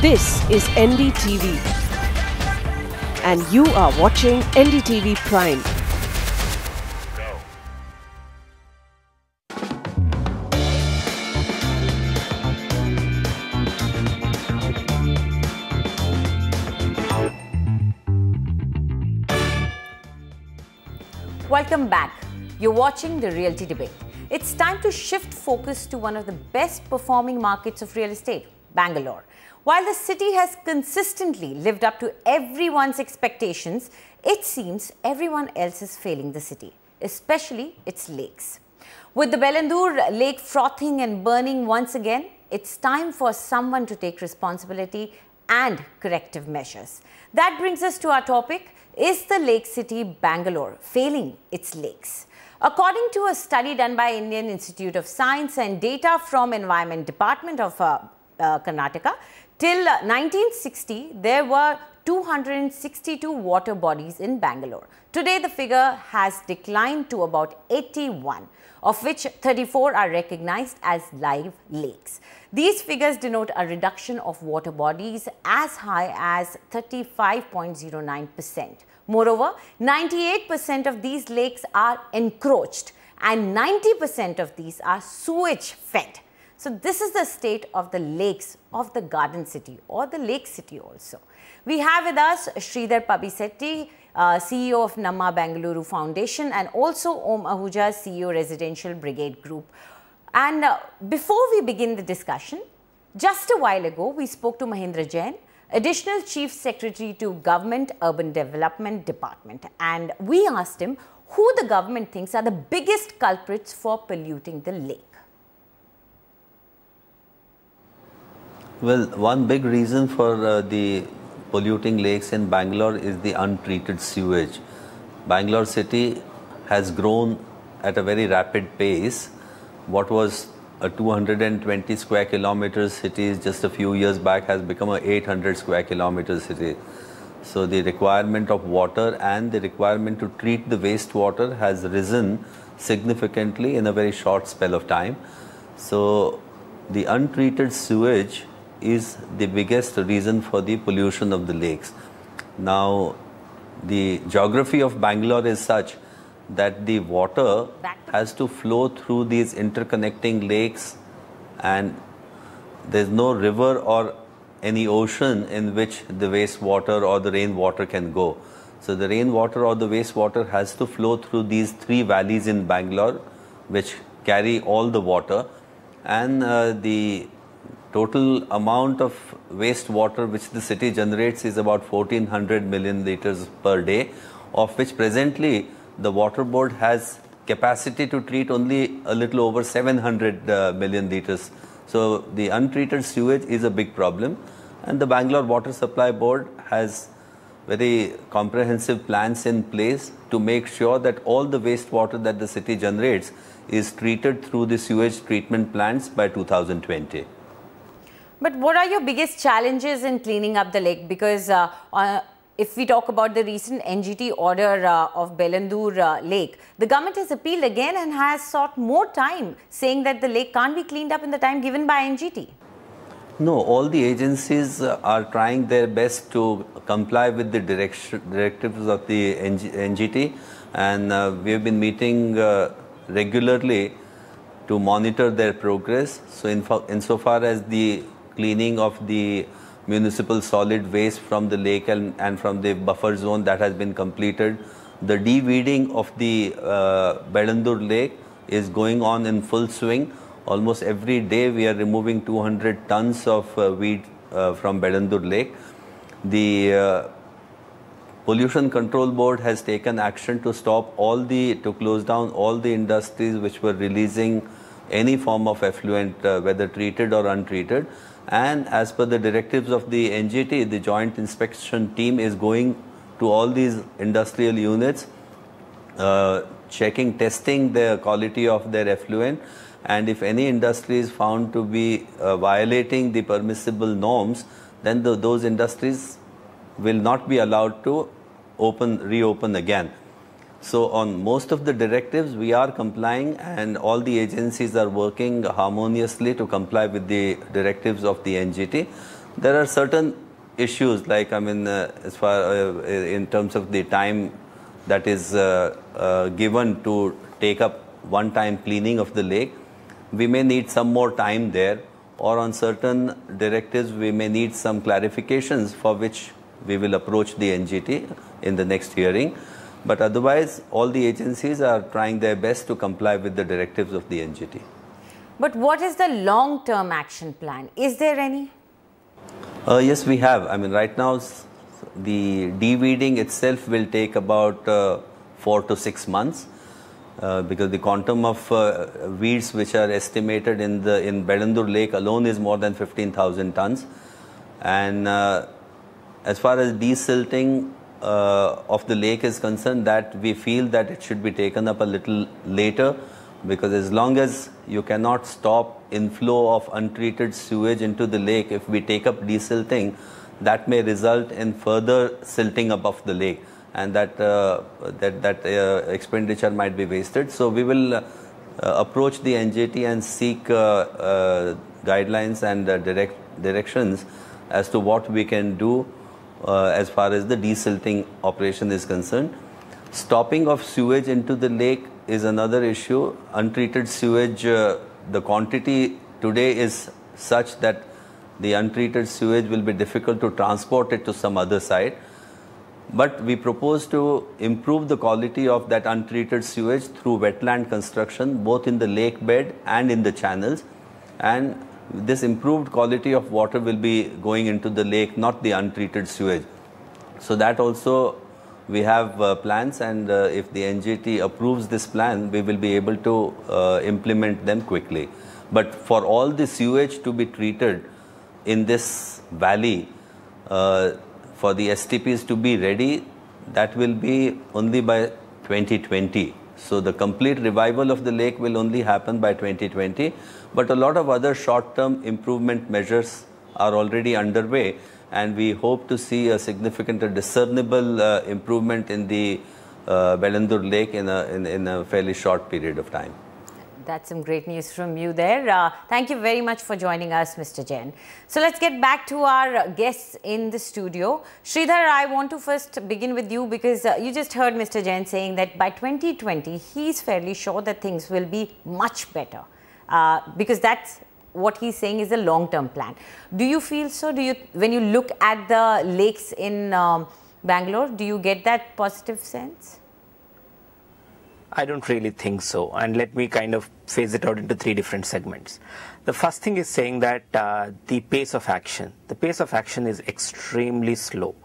This is NDTV and you are watching NDTV Prime. Welcome back. You're watching the Realty Debate. It's time to shift focus to one of the best performing markets of real estate, Bangalore. While the city has consistently lived up to everyone's expectations, it seems everyone else is failing the city, especially its lakes. With the Bengaluru lake frothing and burning once again, it's time for someone to take responsibility and corrective measures. That brings us to our topic. Is the lake city Bangalore failing its lakes? According to a study done by Indian Institute of Science and data from Environment Department of Karnataka, till 1960, there were 262 water bodies in Bangalore. Today, the figure has declined to about 81, of which 34 are recognized as live lakes. These figures denote a reduction of water bodies as high as 35.09%. Moreover, 98% of these lakes are encroached and 90% of these are sewage fed. So this is the state of the lakes of the Garden City or the Lake City also. We have with us Sridhar Pabisetti, CEO of Namma Bengaluru Foundation, and also Om Ahuja, CEO Residential Brigade Group. And before we begin the discussion, just a while ago we spoke to Mahendra Jain, Additional Chief Secretary to Government Urban Development Department, and we asked him who the government thinks are the biggest culprits for polluting the lake. Well, one big reason for the polluting lakes in Bangalore is the untreated sewage. Bangalore city has grown at a very rapid pace. What was a 220 square kilometer city just a few years back has become a 800 square kilometer city. So the requirement of water and the requirement to treat the wastewater has risen significantly in a very short spell of time. So the untreated sewage is the biggest reason for the pollution of the lakes. Now, the geography of Bangalore is such that the water has to flow through these interconnecting lakes, and there's no river or any ocean in which the wastewater or the rainwater can go. So the rainwater or the wastewater has to flow through these three valleys in Bangalore, which carry all the water, and the total amount of wastewater which the city generates is about 1400 million liters per day, of which presently the water board has capacity to treat only a little over 700 million liters. So the untreated sewage is a big problem, and the Bangalore Water Supply Board has very comprehensive plans in place to make sure that all the wastewater that the city generates is treated through the sewage treatment plants by 2020. But what are your biggest challenges in cleaning up the lake? Because if we talk about the recent NGT order of Bengaluru lake, the government has appealed again and has sought more time, saying that the lake can't be cleaned up in the time given by NGT. No, all the agencies are trying their best to comply with the directives of the NGT, and we have been meeting regularly to monitor their progress. So insofar as the cleaning of the municipal solid waste from the lake and from the buffer zone, that has been completed. The de-weeding of the Bengaluru lake is going on in full swing. Almost every day we are removing 200 tons of weed from Bengaluru lake. The Pollution Control Board has taken action to close down all the industries which were releasing any form of effluent, whether treated or untreated. And as per the directives of the NGT, the Joint Inspection Team is going to all these industrial units, testing the quality of their effluent. And if any industry is found to be violating the permissible norms, then those industries will not be allowed to reopen again. So on most of the directives, we are complying, and all the agencies are working harmoniously to comply with the directives of the NGT. There are certain issues, like as far in terms of the time that is given to take up one-time cleaning of the lake. We may need some more time there, or on certain directives we may need some clarifications, for which we will approach the NGT in the next hearing. But otherwise, all the agencies are trying their best to comply with the directives of the NGT. But what is the long-term action plan? Is there any? Yes, we have. Right now, the de-weeding itself will take about 4 to 6 months, because the quantum of weeds which are estimated in Bengaluru Lake alone is more than 15,000 tons. And as far as desilting of the lake is concerned, that we feel that it should be taken up a little later, because as long as you cannot stop inflow of untreated sewage into the lake, if we take up desilting, that may result in further silting up of the lake, and that expenditure might be wasted. So we will approach the NGT and seek guidelines and directions as to what we can do as far as the desilting operation is concerned. Stopping of sewage into the lake is another issue. Untreated sewage, the quantity today is such that the untreated sewage will be difficult to transport it to some other site. But we propose to improve the quality of that untreated sewage through wetland construction, both in the lake bed and in the channels. And this improved quality of water will be going into the lake, not the untreated sewage. So that also we have plans, and if the NGT approves this plan, we will be able to implement them quickly. But for all the sewage to be treated in this valley, for the STPs to be ready, that will be only by 2020. So the complete revival of the lake will only happen by 2020. But a lot of other short-term improvement measures are already underway, and we hope to see a significant, discernible improvement in the Bengaluru Lake in a fairly short period of time. That's some great news from you there. Thank you very much for joining us, Mr. Jain. So let's get back to our guests in the studio. Sridhar, I want to first begin with you, because you just heard Mr. Jain saying that by 2020, he's fairly sure that things will be much better, because that's what he's saying is a long-term plan. Do you feel so? When you look at the lakes in Bangalore, do you get that positive sense? I don't really think so, and let me kind of phase it out into 3 different segments. The first thing is saying that the pace of action is extremely slow.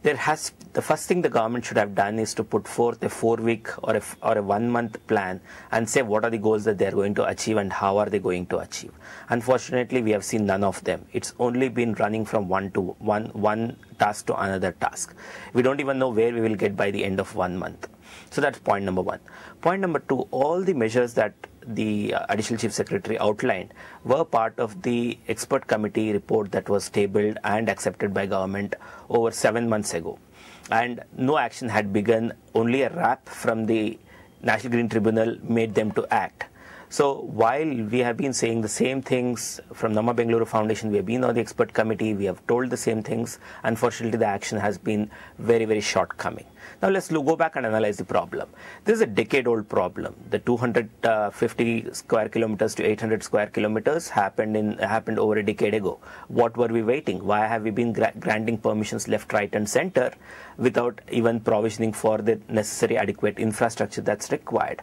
The first thing the government should have done is to put forth a 4-week or a 1-month plan and say what are the goals that they are going to achieve and how are they going to achieve. Unfortunately, we have seen none of them. It's only been running from one task to another task. We don't even know where we will get by the end of 1 month. So that's point number 1. Point number 2, all the measures that the Additional Chief Secretary outlined were part of the expert committee report that was tabled and accepted by government over 7 months ago. And no action had begun, only a rap from the National Green Tribunal made them to act. So while we have been saying the same things from Nama Bengaluru Foundation, we have been on the expert committee, we have told the same things, unfortunately the action has been very, very shortcoming. Now let's go back and analyze the problem. This is a decade-old problem. The 250 square kilometers to 800 square kilometers happened over a decade ago. What were we waiting? Why have we been granting permissions left, right and center without even provisioning for the necessary adequate infrastructure that's required?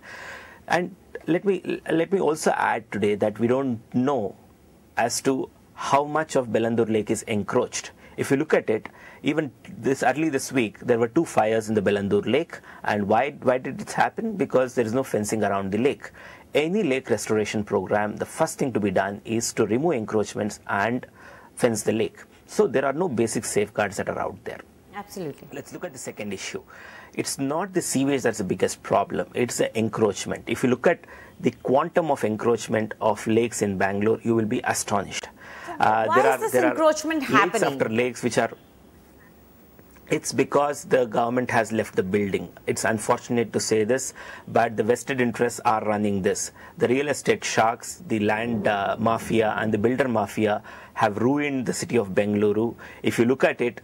And let me also add today that we don't know as to how much of Bengaluru Lake is encroached. If you look at it, even early this week, there were 2 fires in the Bengaluru Lake. And why did it happen? Because there is no fencing around the lake. Any lake restoration program, the first thing to be done is to remove encroachments and fence the lake. So there are no basic safeguards that are out there. Absolutely. Let's look at the second issue. It's not the sewage that's the biggest problem. It's the encroachment. If you look at the quantum of encroachment of lakes in Bangalore, you will be astonished. Why is this encroachment happening? Lakes after lakes which are... It's because the government has left the building. It's unfortunate to say this, but the vested interests are running this. The real estate sharks, the land mafia and the builder mafia have ruined the city of Bengaluru. If you look at it,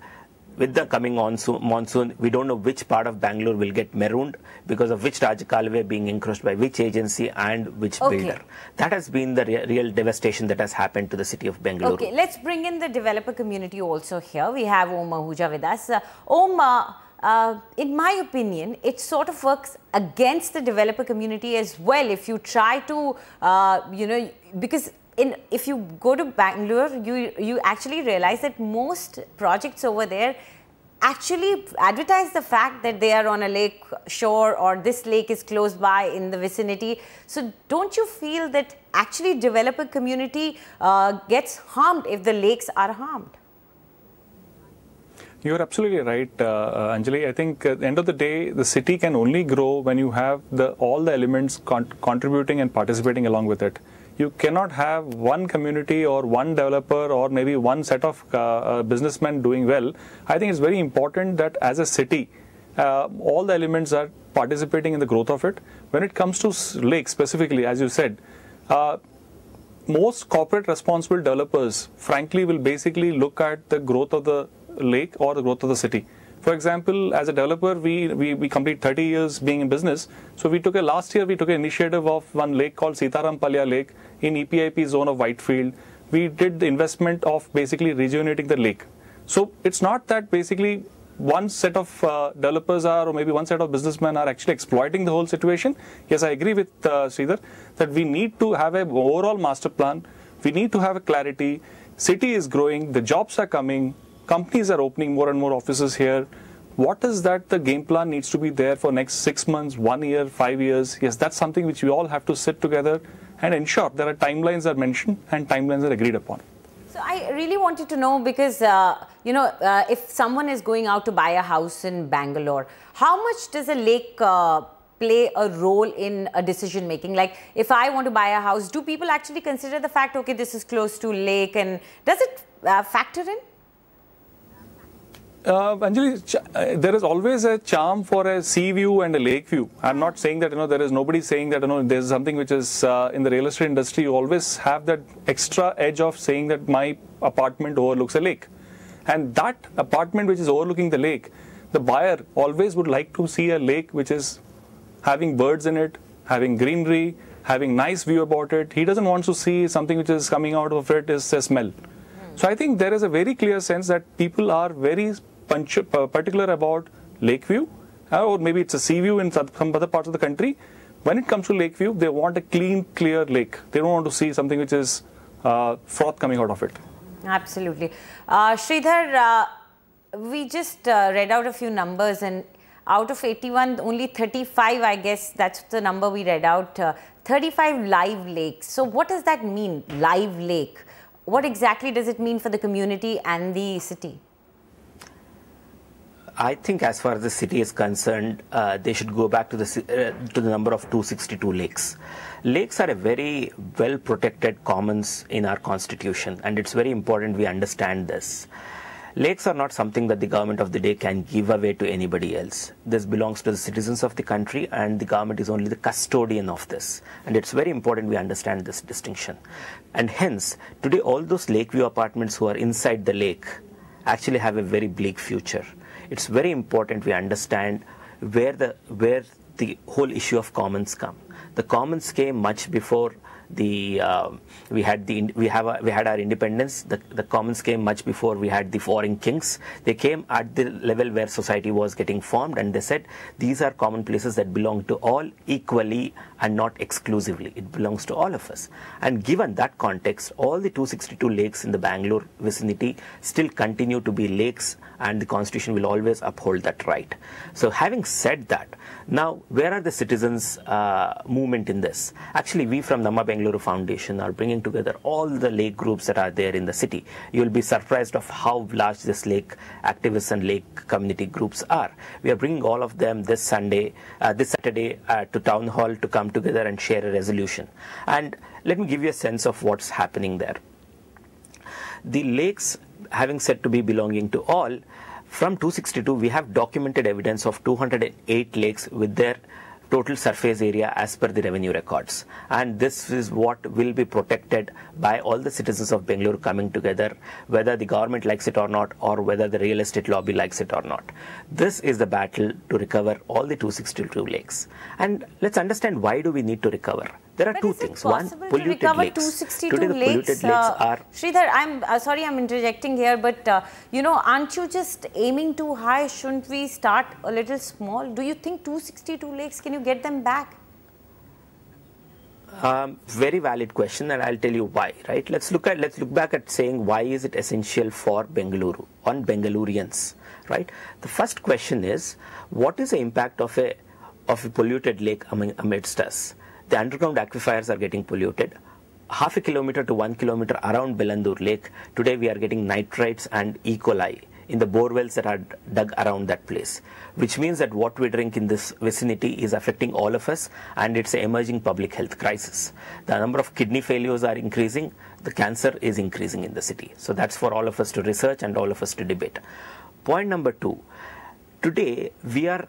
with the coming monsoon, we don't know which part of Bangalore will get marooned because of which Rajakalve being encroached by which agency and which builder. That has been the real devastation that has happened to the city of Bengaluru. Okay, let's bring in the developer community also here. We have Om Ahuja with us. In my opinion, it sort of works against the developer community as well if you try to, because if you go to Bangalore, you actually realize that most projects over there actually advertise the fact that they are on a lake shore or this lake is close by in the vicinity. So don't you feel that actually developer community gets harmed if the lakes are harmed? You're absolutely right, Anjali. I think at the end of the day, the city can only grow when you have all the elements contributing and participating along with it. You cannot have one community or one developer or maybe one set of businessmen doing well. I think it's very important that as a city, all the elements are participating in the growth of it. When it comes to lakes specifically, as you said, most corporate responsible developers, frankly, will basically look at the growth of the lake or the growth of the city. For example, as a developer, we complete 30 years being in business. So last year we took an initiative of one lake called Sitaram Palya Lake in EPIP zone of Whitefield. We did the investment of basically rejuvenating the lake. So it's not that basically one set of developers or maybe one set of businessmen are actually exploiting the whole situation. Yes, I agree with Sridhar that we need to have an overall master plan. We need to have a clarity. City is growing, the jobs are coming. Companies are opening more and more offices here. What is that the game plan needs to be there for next 6 months, 1 year, 5 years? Yes, that's something which we all have to sit together and ensure there are timelines are mentioned and timelines are agreed upon. So I really wanted to know because, if someone is going out to buy a house in Bangalore, how much does a lake play a role in a decision making? Like if I want to buy a house, do people actually consider the fact, okay, this is close to lake, and does it factor in? Anjali, there is always a charm for a sea view and a lake view. I'm not saying that, there is nobody saying that, there's something which is in the real estate industry, you always have that extra edge of saying that my apartment overlooks a lake. And that apartment which is overlooking the lake, the buyer always would like to see a lake which is having birds in it, having greenery, having nice view about it. He doesn't want to see something which is coming out of it is a smell. So I think there is a very clear sense that people are very particular about lake view, or maybe it's a sea view in some other parts of the country. When it comes to lake view, they want a clean, clear lake. They don't want to see something which is froth coming out of it. Absolutely. Sridhar, we just read out a few numbers, and out of 81, only 35, I guess that's the number we read out, 35 live lakes. So what does that mean, live lake? What exactly does it mean for the community and the city? I think as far as the city is concerned, they should go back to the number of 262 lakes. Lakes are a very well protected commons in our constitution, and it's very important we understand this. Lakes are not something that the government of the day can give away to anybody else. This belongs to the citizens of the country, and the government is only the custodian of this. And it's very important we understand this distinction. And hence, today all those Lakeview apartments who are inside the lake actually have a very bleak future. It's very important we understand where the whole issue of commons come. The commons came much before we had our independence. The commons came much before we had the foreign kings. They came at the level where society was getting formed, and they said these are common places that belong to all equally and not exclusively. It belongs to all of us. And given that context, all the 262 lakes in the Bangalore vicinity still continue to be lakes, and the constitution will always uphold that right. So having said that, now where are the citizens' movement in this? Actually, we from Namma Bengaluru Foundation are bringing together all the lake groups that are there in the city. You will be surprised of how large this lake activists and lake community groups are. We are bringing all of them this Saturday to Town Hall to come together and share a resolution. And let me give you a sense of what's happening there. The lakes, having said to be belonging to all, From 262, we have documented evidence of 208 lakes with their total surface area as per the revenue records. And this is what will be protected by all the citizens of Bengaluru coming together, whether the government likes it or not, or whether the real estate lobby likes it or not. This is the battle to recover all the 262 lakes. And let's understand, why do we need to recover? There are two things. One, polluted lakes. Today the polluted lakes are... Sridhar, I'm sorry I'm interjecting here, but you know, aren't you just aiming too high? Shouldn't we start a little small? Do you think 262 lakes, can you get them back? Very valid question, and I'll tell you why. Right? Let's look back at saying, why is it essential for Bengaluru, on Bengalurians? Right? The first question is, what is the impact of a polluted lake amidst us? The underground aquifers are getting polluted. Half a kilometer to 1 kilometer around Bengaluru Lake, today we are getting nitrates and E. coli in the bore wells that are dug around that place, which means that what we drink in this vicinity is affecting all of us, and it's an emerging public health crisis. The number of kidney failures are increasing, the cancer is increasing in the city. So that's for all of us to research and all of us to debate. Point number 2, today we are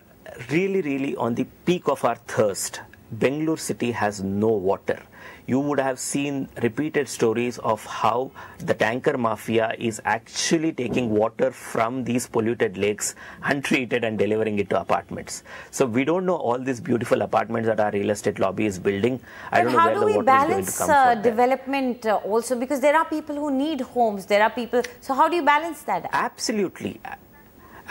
really on the peak of our thirst. Bangalore city has no water. You would have seen repeated stories of how the tanker mafia is actually taking water from these polluted lakes, untreated, and delivering it to apartments. So we don't know all these beautiful apartments that our real estate lobby is building. I don't know where the water is going to come from. How do we balance development also? Because there are people who need homes. There are people. So how do you balance that? Absolutely.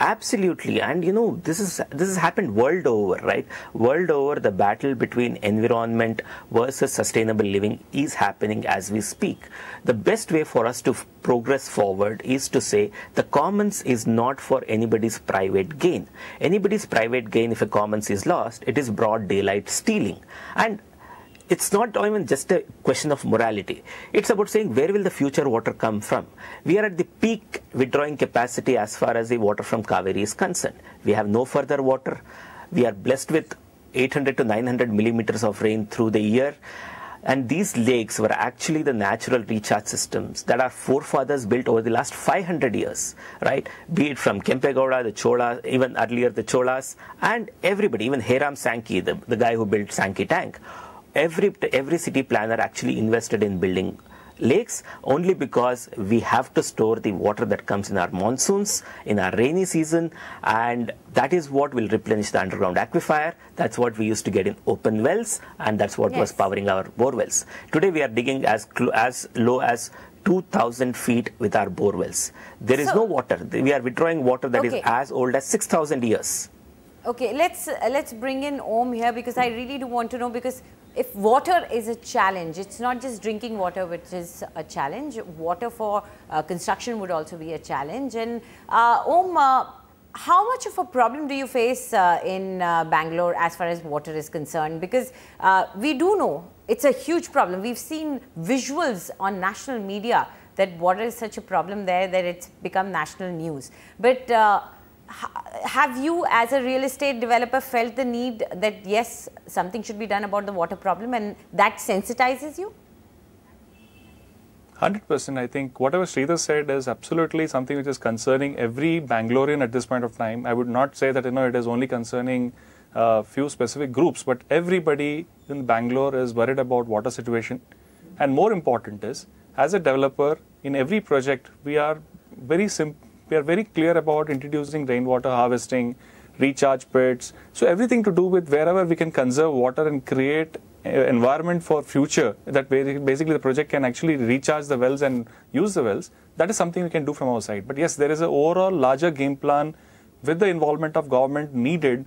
Absolutely, and you know, this has happened world over, right? World over, the battle between environment versus sustainable living is happening as we speak. The best way for us to progress forward is to say the commons is not for anybody's private gain. Anybody's private gain, if a commons is lost, it is broad daylight stealing. And it's not even just a question of morality. It's about saying, where will the future water come from? We are at the peak withdrawing capacity as far as the water from Kaveri is concerned. We have no further water. We are blessed with 800 to 900 millimeters of rain through the year. And these lakes were actually the natural recharge systems that our forefathers built over the last 500 years, right? Be it from Kempegowda, the Cholas, even earlier the Cholas, and everybody, even Hiram Sankey, the guy who built Sankey Tank. Every city planner actually invested in building lakes only because we have to store the water that comes in our monsoons, in our rainy season, and that is what will replenish the underground aquifer. That's what we used to get in open wells, and that's what was powering our bore wells. Today we are digging as low as 2,000 feet with our bore wells. There is no water. We are withdrawing water that is as old as 6,000 years. Okay, let's bring in Om here, because I really do want to know, because if water is a challenge, it's not just drinking water which is a challenge. Water for construction would also be a challenge. And Om, how much of a problem do you face in Bangalore as far as water is concerned? Because we do know it's a huge problem. We've seen visuals on national media that water is such a problem there that it's become national news. But have you, as a real estate developer, felt the need that yes, something should be done about the water problem, and that sensitizes you? 100%. I think whatever Sridhar said is absolutely something which is concerning every Bangalorean at this point of time. I would not say that it is only concerning few specific groups, but everybody in Bangalore is worried about water situation. And more important is, as a developer, in every project we are very clear about introducing rainwater harvesting, recharge pits. So everything to do with wherever we can conserve water and create an environment for future, that basically the project can actually recharge the wells and use the wells. That is something we can do from our side. But yes, there is an overall larger game plan with the involvement of government needed.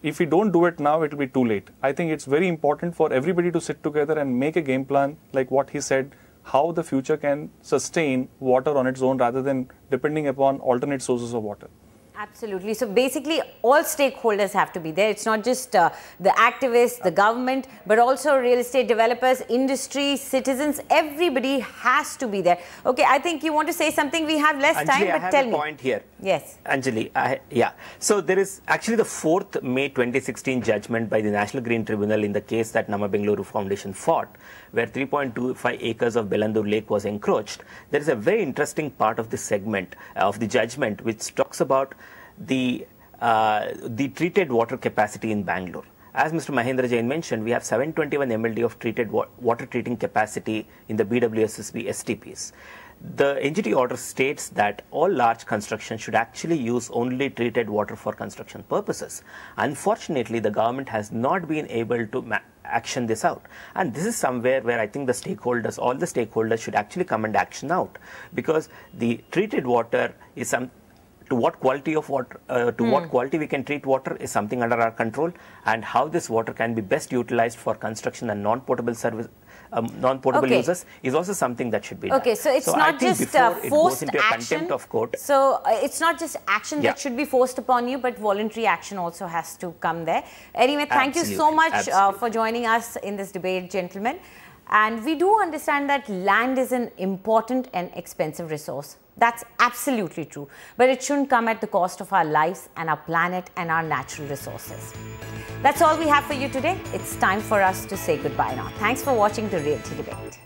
If we don't do it now, it will be too late. I think it's very important for everybody to sit together and make a game plan, like what he said, how the future can sustain water on its own rather than depending upon alternate sources of water. Absolutely. So basically, all stakeholders have to be there. It's not just the activists, the government, but also real estate developers, industry, citizens. Everybody has to be there. Okay, I think you want to say something. We have less time, but tell me. I have a point here. Yes. Anjali, yeah. So there is actually the 4th May 2016 judgment by the National Green Tribunal in the case that Nama Bengaluru Foundation fought, where 3.25 acres of Bengaluru Lake was encroached. There is a very interesting part of this segment of the judgment which talks about the treated water capacity in Bangalore. As Mr. Mahendra Jain mentioned, we have 721 MLD of treated water treating capacity in the BWSSB STPs. The NGT order states that all large construction should actually use only treated water for construction purposes. Unfortunately, the government has not been able to action this out. And this is somewhere where I think the stakeholders, all the stakeholders should actually come and action out, because the treated water is some to what quality of water, what quality we can treat water is something under our control, and how this water can be best utilized for construction and non-potable service, non-potable users is also something that should be done. Okay, so it's not just forced action. Of court. So it's not just action that should be forced upon you, but voluntary action also has to come there. Anyway, thank you so much for joining us in this debate, gentlemen. And we do understand that land is an important and expensive resource. That's absolutely true. But it shouldn't come at the cost of our lives and our planet and our natural resources. That's all we have for you today. It's time for us to say goodbye now. Thanks for watching The Realty Debate.